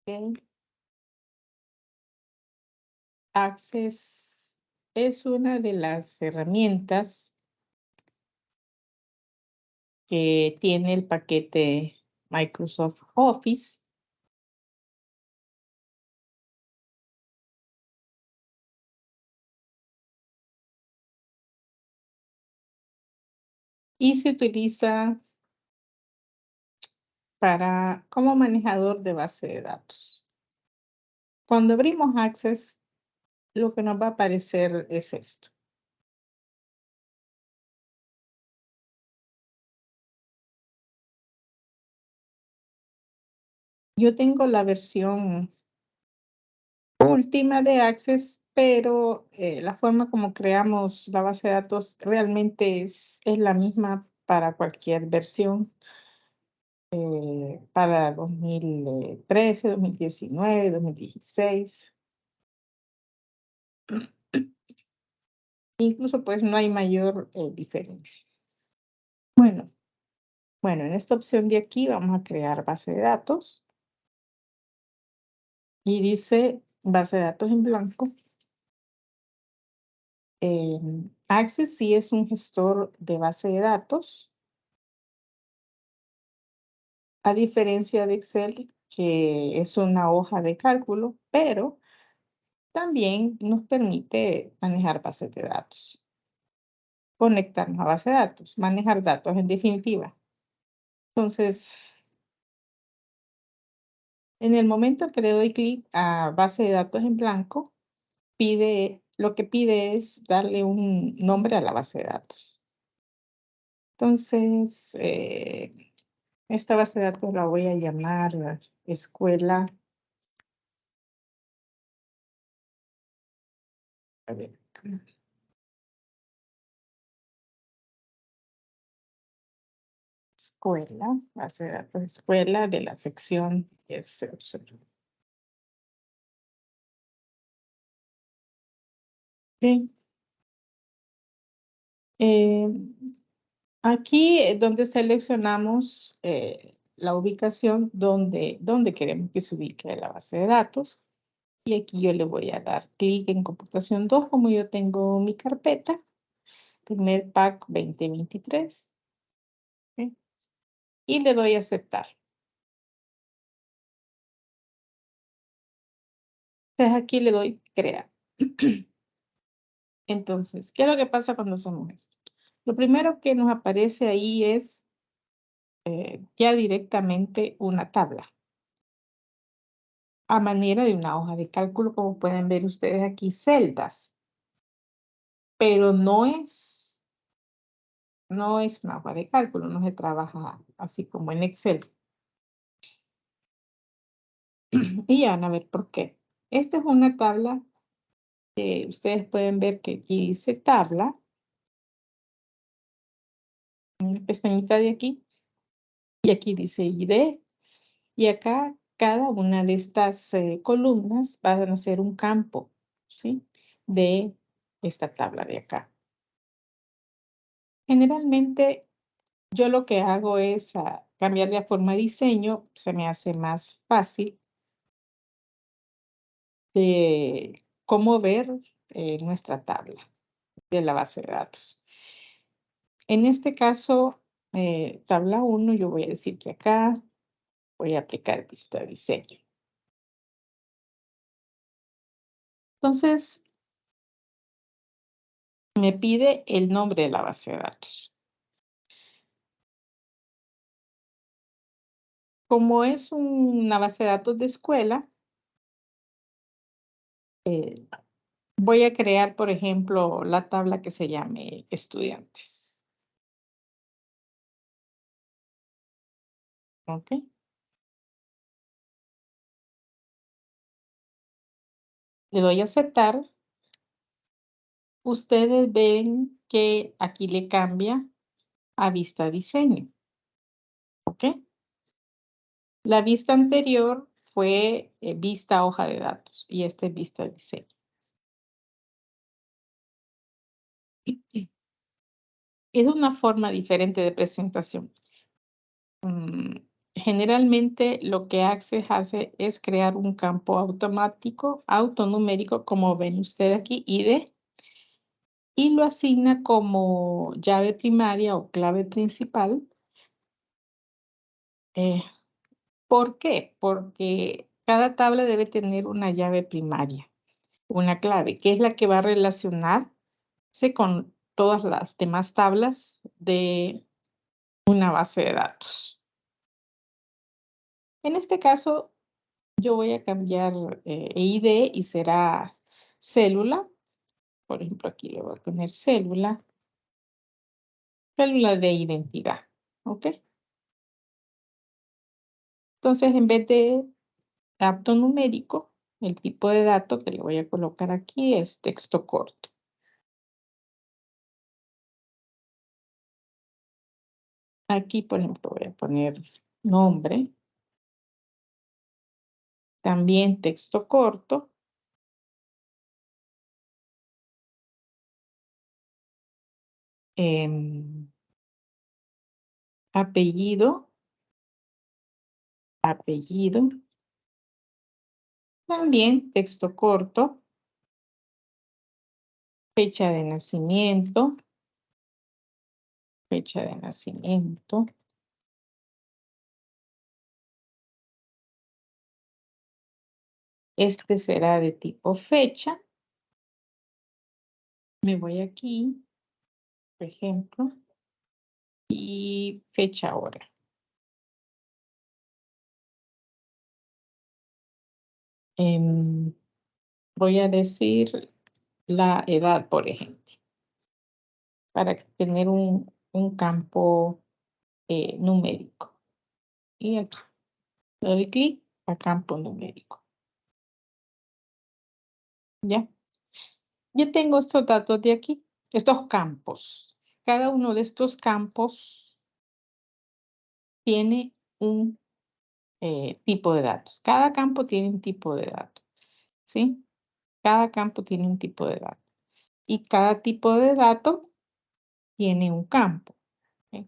Ok. Access es una de las herramientas que tiene el paquete Microsoft Office. Y se utiliza como manejador de base de datos. Cuando abrimos Access, lo que nos va a aparecer es esto. Yo tengo la versión última de Access, pero la forma como creamos la base de datos realmente es la misma para cualquier versión. Para 2013, 2019, 2016. Incluso pues no hay mayor diferencia. Bueno, en esta opción de aquí vamos a crear base de datos. Y dice base de datos en blanco. Access sí es un gestor de base de datos. A diferencia de Excel, que es una hoja de cálculo, pero también nos permite manejar bases de datos. Conectarnos a base de datos, manejar datos en definitiva. Entonces, en el momento que le doy clic a base de datos en blanco, lo que pide es darle un nombre a la base de datos. Entonces, esta base de datos la voy a llamar escuela. A ver, escuela, base de datos escuela de la sección S0. Bien. Aquí es donde seleccionamos la ubicación donde queremos que se ubique la base de datos. Y aquí yo le voy a dar clic en computación 2, como yo tengo mi carpeta, primer pack 2023. ¿Sí? Y le doy a aceptar. Entonces aquí le doy crear. Entonces, ¿qué es lo que pasa cuando hacemos esto? Lo primero que nos aparece ahí es ya directamente una tabla a manera de una hoja de cálculo, como pueden ver ustedes aquí, celdas, pero no es una hoja de cálculo, no se trabaja así como en Excel. Y ya van a ver por qué. Esta es una tabla que ustedes pueden ver que aquí dice tabla, una pestañita de aquí, y aquí dice ID, y acá cada una de estas columnas van a ser un campo, ¿sí? De esta tabla de acá. Generalmente yo lo que hago es cambiarle a forma de diseño, se me hace más fácil de cómo ver nuestra tabla de la base de datos. En este caso, tabla 1, yo voy a decir que acá voy a aplicar vista de diseño. Entonces, me pide el nombre de la base de datos. Como es una base de datos de escuela, voy a crear, por ejemplo, la tabla que se llame estudiantes. ¿Ok? Le doy a aceptar. Ustedes ven que aquí le cambia a vista diseño. ¿Ok? La vista anterior fue vista hoja de datos y esta es vista diseño. Es una forma diferente de presentación. generalmente lo que Access hace es crear un campo automático, autonumérico, como ven ustedes aquí, ID, y lo asigna como llave primaria o clave principal. ¿Por qué? Porque cada tabla debe tener una llave primaria, una clave, que es la que va a relacionarse con todas las demás tablas de una base de datos. En este caso, yo voy a cambiar ID y será célula. Por ejemplo, aquí le voy a poner célula de identidad. ¿Ok? Entonces, en vez de dato numérico, el tipo de dato que le voy a colocar aquí es texto corto. Aquí, por ejemplo, voy a poner nombre. También texto corto. Apellido. Apellido. También texto corto. Fecha de nacimiento. Fecha de nacimiento. Este será de tipo fecha. Me voy aquí, por ejemplo, y fecha hora. Voy a decir la edad, por ejemplo, para tener un campo numérico. Y aquí le doy clic a campo numérico. ¿Ya? Ya tengo estos datos de aquí, estos campos. Cada uno de estos campos tiene un tipo de datos. Cada campo tiene un tipo de datos, ¿sí? Cada campo tiene un tipo de datos. Y cada tipo de dato tiene un campo. ¿Ok?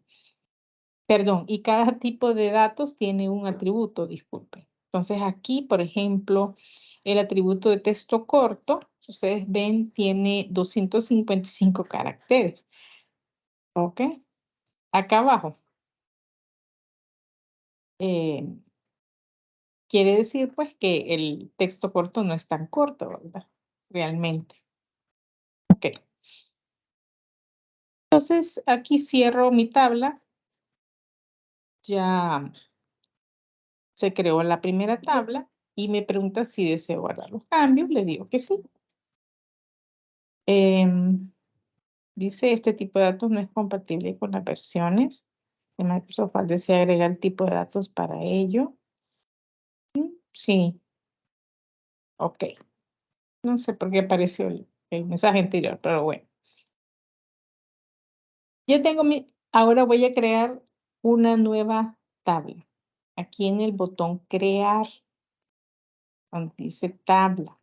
Perdón, y cada tipo de datos tiene un atributo, disculpen. Entonces aquí, por ejemplo, el atributo de texto corto, ustedes ven, tiene 255 caracteres. ¿Ok? Acá abajo. Quiere decir, pues, que el texto corto no es tan corto, ¿verdad? Realmente. Ok. Entonces, aquí cierro mi tabla. Ya se creó la primera tabla y me pregunta si deseo guardar los cambios. Le digo que sí. Dice, este tipo de datos no es compatible con las versiones de Microsoft. Desea agregar el tipo de datos para ello. Sí. Ok. No sé por qué apareció el mensaje anterior, pero bueno. Ya tengo ahora voy a crear una nueva tabla. Aquí en el botón crear, donde dice tabla.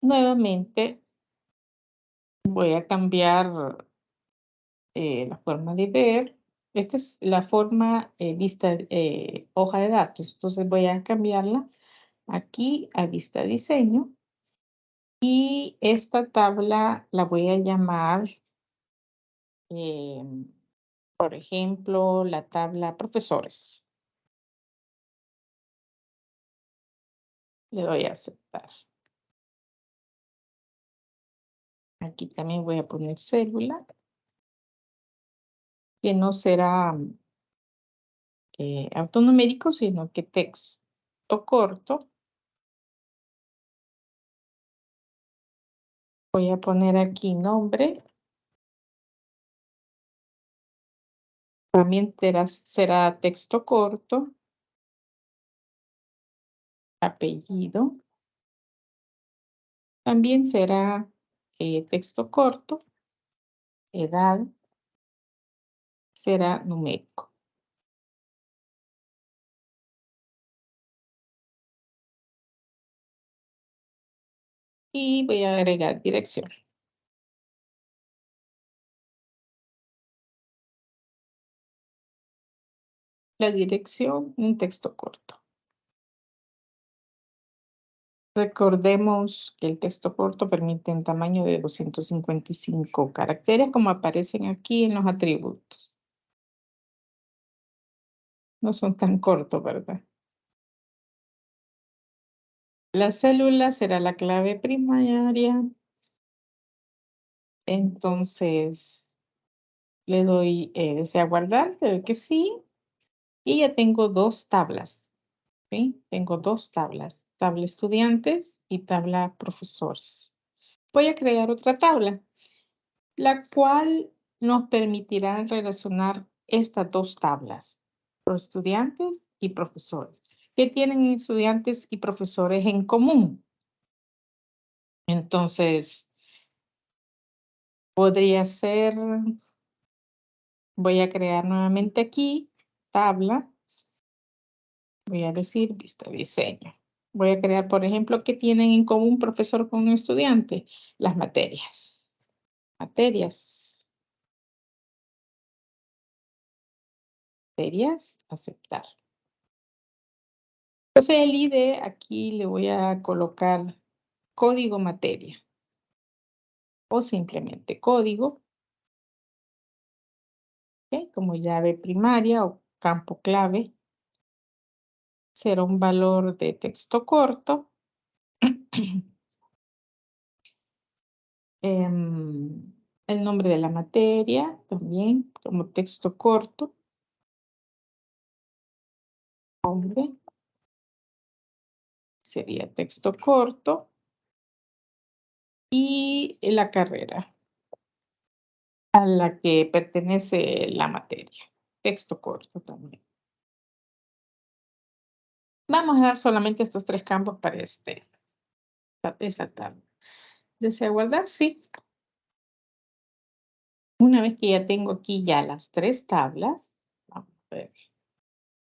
Nuevamente voy a cambiar la forma de ver. Esta es la forma vista, hoja de datos. Entonces voy a cambiarla aquí a vista diseño. Y esta tabla la voy a llamar, por ejemplo, la tabla profesores. Le doy a aceptar. Aquí también voy a poner célula, que no será autonumérico, sino que texto corto. Voy a poner aquí nombre. También será texto corto. Apellido. También será texto corto. Edad. Será numérico. Y voy a agregar dirección. la dirección, un texto corto. Recordemos que el texto corto permite un tamaño de 255 caracteres, como aparecen aquí en los atributos. No son tan cortos, ¿verdad? La célula será la clave primaria. Entonces, le doy desea guardar, le doy que sí. Y ya tengo dos tablas. ¿Sí? Tengo dos tablas. Tabla estudiantes y tabla profesores. Voy a crear otra tabla, la cual nos permitirá relacionar estas dos tablas, los estudiantes y profesores. ¿Qué tienen estudiantes y profesores en común? Entonces, podría ser, voy a crear nuevamente aquí, tabla, voy a decir vista diseño. Voy a crear, por ejemplo, ¿qué tienen en común un profesor con un estudiante? Las materias. Materias. Materias, aceptar. Entonces el ID aquí le voy a colocar código materia o simplemente código, ¿ok? Como llave primaria o campo clave. Será un valor de texto corto. El nombre de la materia también como texto corto. Nombre. Sería texto corto. Y la carrera a la que pertenece la materia. Texto corto también. Vamos a dar solamente estos tres campos para esa tabla. ¿Desea guardar? Sí. Una vez que ya tengo aquí ya las tres tablas, vamos a ver,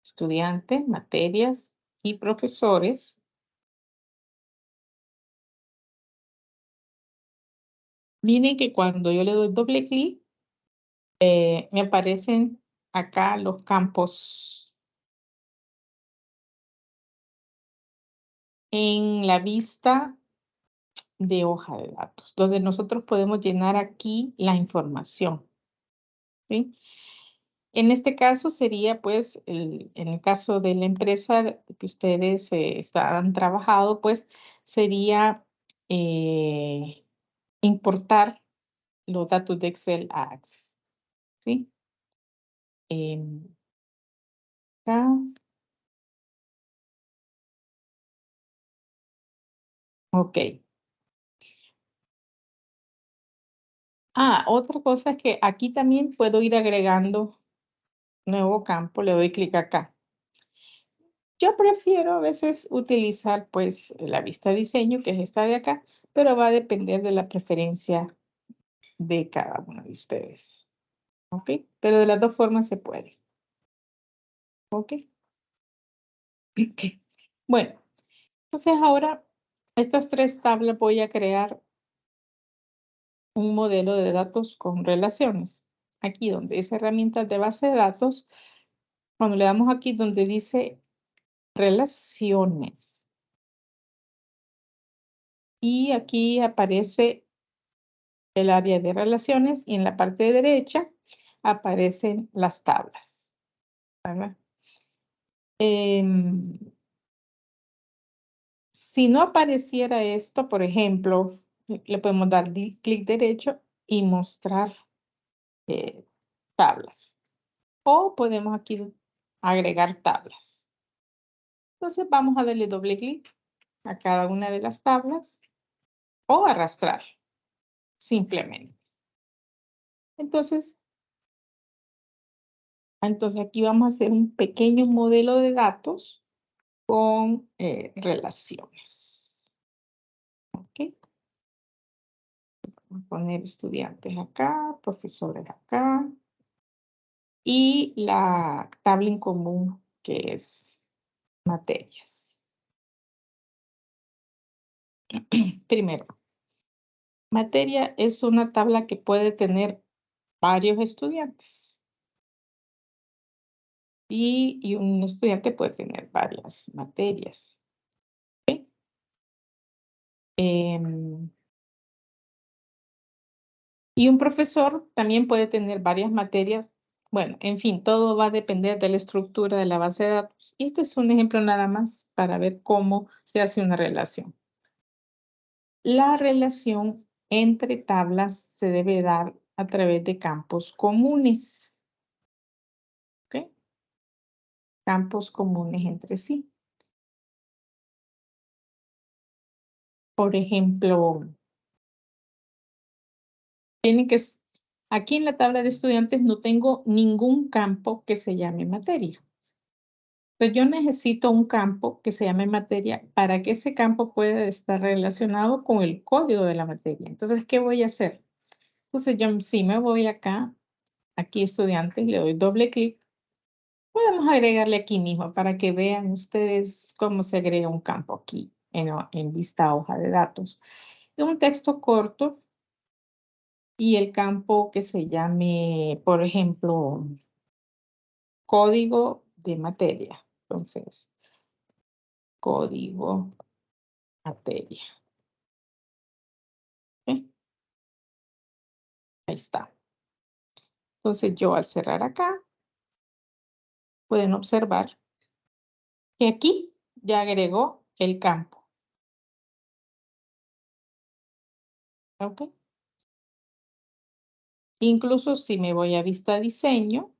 estudiante, materias y profesores. Miren que cuando yo le doy doble clic, me aparecen acá los campos en la vista de hoja de datos, donde nosotros podemos llenar aquí la información. ¿Sí? En este caso sería, pues, en el caso de la empresa que ustedes han trabajado, pues, sería importar los datos de Excel a Access, ¿sí? Acá. Ok. Otra cosa es que aquí también puedo ir agregando nuevo campo, le doy clic acá. Yo prefiero a veces utilizar pues la vista diseño, que es esta de acá, pero va a depender de la preferencia de cada uno de ustedes. ¿Ok? Pero de las dos formas se puede. ¿Ok? Bueno, entonces ahora estas tres tablas voy a crear un modelo de datos con relaciones. Aquí donde dice herramientas de base de datos, cuando le damos aquí donde dice relaciones. Y aquí aparece el área de relaciones y en la parte derecha aparecen las tablas. ¿Verdad? Si no apareciera esto, por ejemplo, le podemos dar clic derecho y mostrar tablas. O podemos aquí agregar tablas. Entonces vamos a darle doble clic a cada una de las tablas o arrastrar simplemente. Entonces aquí vamos a hacer un pequeño modelo de datos con relaciones. ¿Ok? Voy a poner estudiantes acá, profesores acá. Y la tabla en común, que es materias. Primero, materia es una tabla que puede tener varios estudiantes. y un estudiante puede tener varias materias. ¿Ok? Y un profesor también puede tener varias materias. Bueno, en fin, todo va a depender de la estructura de la base de datos. Y este es un ejemplo nada más para ver cómo se hace una relación. La relación entre tablas se debe dar a través de campos comunes. ¿Ok? Campos comunes entre sí. Por ejemplo, aquí en la tabla de estudiantes no tengo ningún campo que se llame materia. Pero yo necesito un campo que se llame materia para que ese campo pueda estar relacionado con el código de la materia. Entonces, ¿qué voy a hacer? Entonces, yo sí me voy acá, aquí estudiantes, le doy doble clic. Podemos agregarle aquí mismo para que vean ustedes cómo se agrega un campo aquí en vista hoja de datos. Un texto corto y el campo que se llame, por ejemplo, código de materia. Entonces, código materia. ¿Ok? Ahí está. Entonces yo al cerrar acá, pueden observar que aquí ya agregó el campo. ¿Ok? Incluso si me voy a vista diseño,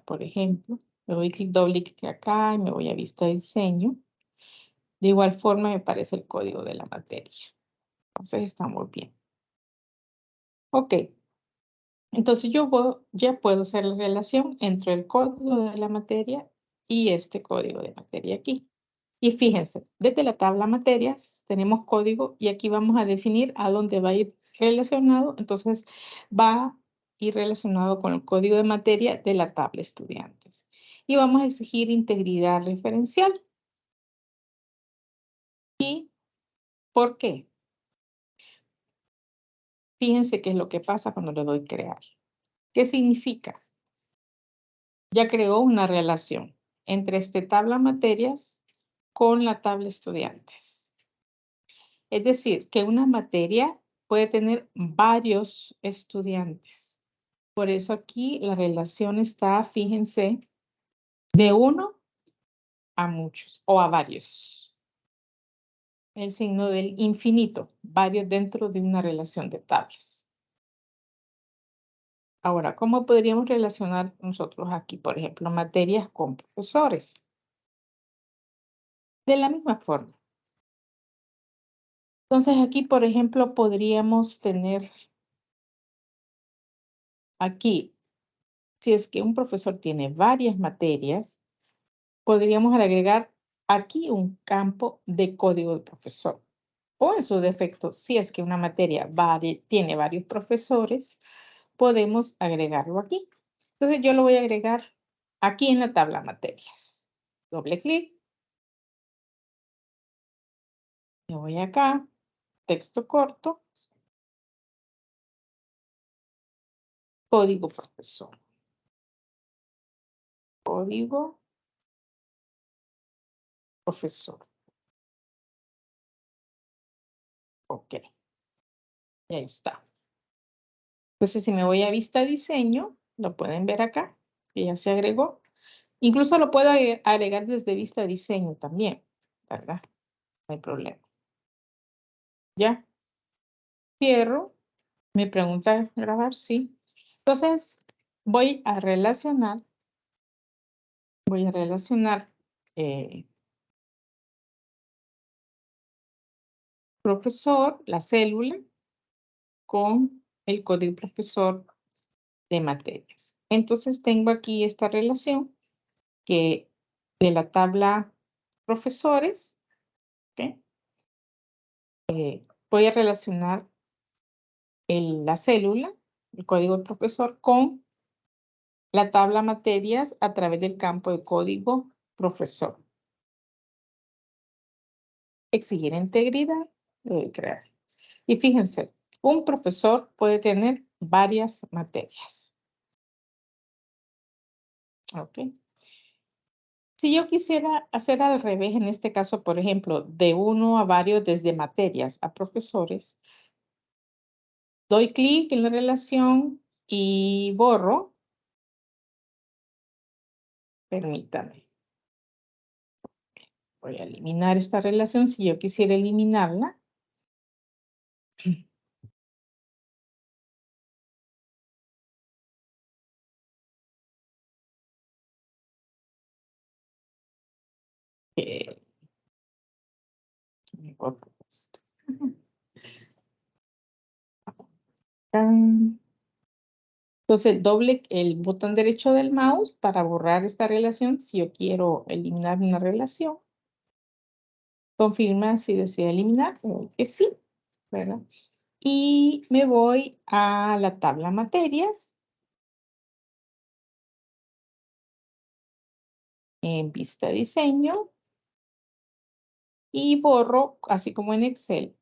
por ejemplo, le doy doble clic acá y me voy a vista diseño. De igual forma me aparece el código de la materia. Entonces está muy bien. Ok. Entonces ya puedo hacer la relación entre el código de la materia y este código de materia aquí. Y fíjense, desde la tabla materias tenemos código y aquí vamos a definir a dónde va a ir relacionado. Entonces va a ir relacionado con el código de materia de la tabla estudiantes. Y vamos a exigir integridad referencial. ¿Y por qué? Fíjense qué es lo que pasa cuando le doy crear. ¿Qué significa? Ya creó una relación entre esta tabla materias con la tabla estudiantes. Es decir, que una materia puede tener varios estudiantes. Por eso aquí la relación está, fíjense, de uno a muchos o a varios. El signo del infinito, varios dentro de una relación de tablas. Ahora, ¿cómo podríamos relacionar nosotros aquí, por ejemplo, materias con profesores? De la misma forma. Entonces aquí, por ejemplo, podríamos tener aquí, si es que un profesor tiene varias materias, podríamos agregar aquí un campo de código del profesor. O en su defecto, si es que una materia tiene varios profesores, podemos agregarlo aquí. Entonces yo lo voy a agregar aquí en la tabla materias. Doble clic. Me voy acá, texto corto, código profesor. Código profesor. Ok. Y ahí está. Entonces, si me voy a vista diseño, lo pueden ver acá, que ya se agregó. Incluso lo puedo agregar desde vista diseño también, ¿verdad? No hay problema. ¿Ya? Cierro. Me pregunta grabar, sí. Entonces, voy a relacionar eh, profesor, la célula, con el código profesor de materias. Entonces, tengo aquí esta relación que de la tabla profesores, ¿ok? Voy a relacionar la célula, el código del profesor, con la tabla materias a través del campo de código profesor. Exigir integridad, crear. Y fíjense, un profesor puede tener varias materias. ¿Ok? Si yo quisiera hacer al revés, en este caso, por ejemplo, de uno a varios, desde materias a profesores, doy clic en la relación y borro. Permítame. Voy a eliminar esta relación si yo quisiera eliminarla. Eh, borro esto. Tan. Entonces, doble el botón derecho del mouse para borrar esta relación. Si yo quiero eliminar una relación, confirma si desea eliminar, que sí, ¿verdad? Y me voy a la tabla materias. En vista diseño. Y borro, así como en Excel,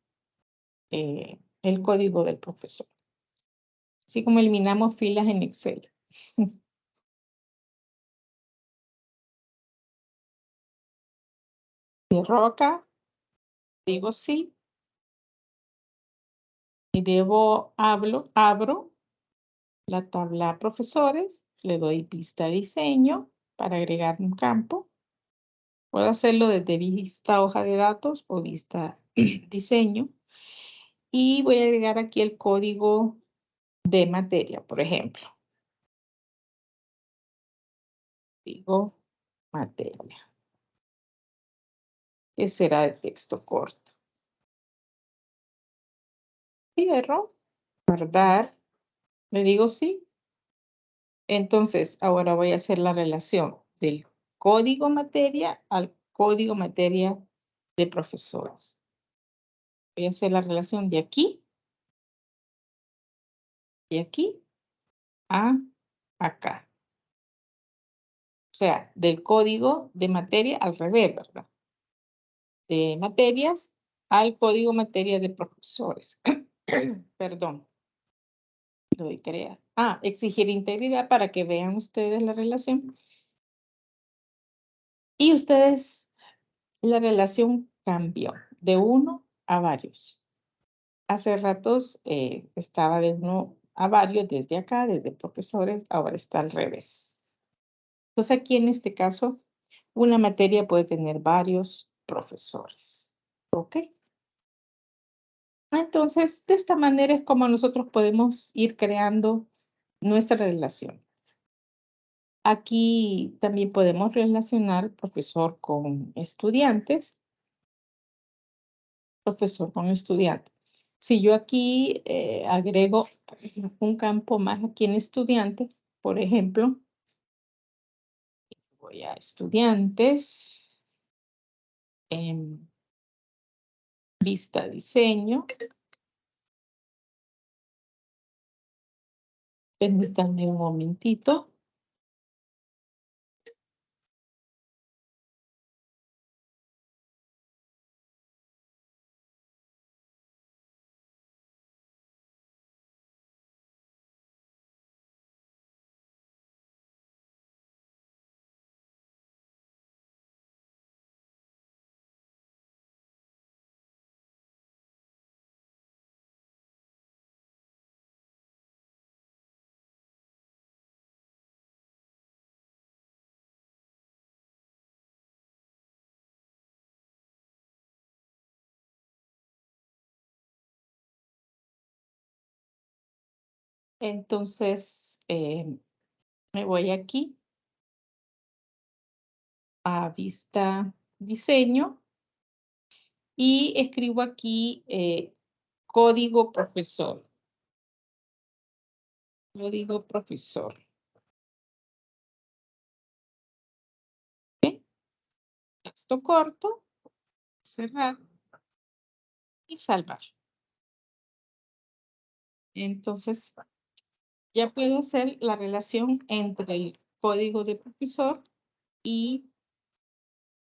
el código del profesor. Así como eliminamos filas en Excel. Cierro acá, digo sí. Y abro la tabla profesores, le doy vista diseño para agregar un campo. Puedo hacerlo desde vista hoja de datos o vista diseño. Y voy a agregar aquí el código de materia, por ejemplo. Digo materia. Que será de texto corto. Cierro, guardar, le digo sí. Entonces, ahora voy a hacer la relación del código materia al código materia de profesores. Voy a hacer la relación de aquí a acá. O sea, del código de materia al revés, ¿verdad? De materias al código materia de profesores. Perdón. Lo doy crear. Exigir integridad para que vean ustedes la relación. Y ustedes, la relación cambió de uno a varios. Hace ratos estaba de uno a varios desde acá, desde profesores, ahora está al revés. Entonces aquí en este caso, una materia puede tener varios profesores. ¿Ok? Entonces, de esta manera es como nosotros podemos ir creando nuestra relación. Aquí también podemos relacionar profesor con estudiantes. Profesor con estudiante. Si yo aquí agrego un campo más aquí en estudiantes, por ejemplo, voy a estudiantes, en vista diseño. Permítanme un momentito. Entonces, me voy aquí a vista diseño y escribo aquí código profesor. Código profesor. ¿Ok? Texto corto, cerrar y salvar. Entonces, ya puedo hacer la relación entre el código de profesor y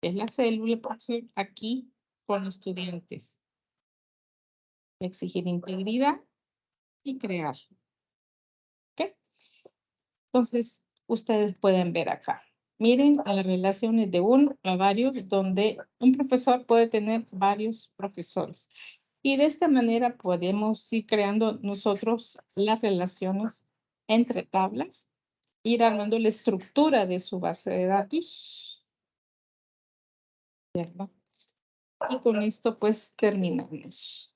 es la célula profesor aquí con estudiantes. Exigir integridad y crear. ¿Ok? Entonces, ustedes pueden ver acá. Miren a las relaciones de uno a varios, donde un profesor puede tener varios profesores. Y de esta manera podemos ir creando nosotros las relaciones entre tablas, ir armando la estructura de su base de datos, ¿verdad? Y con esto pues terminamos.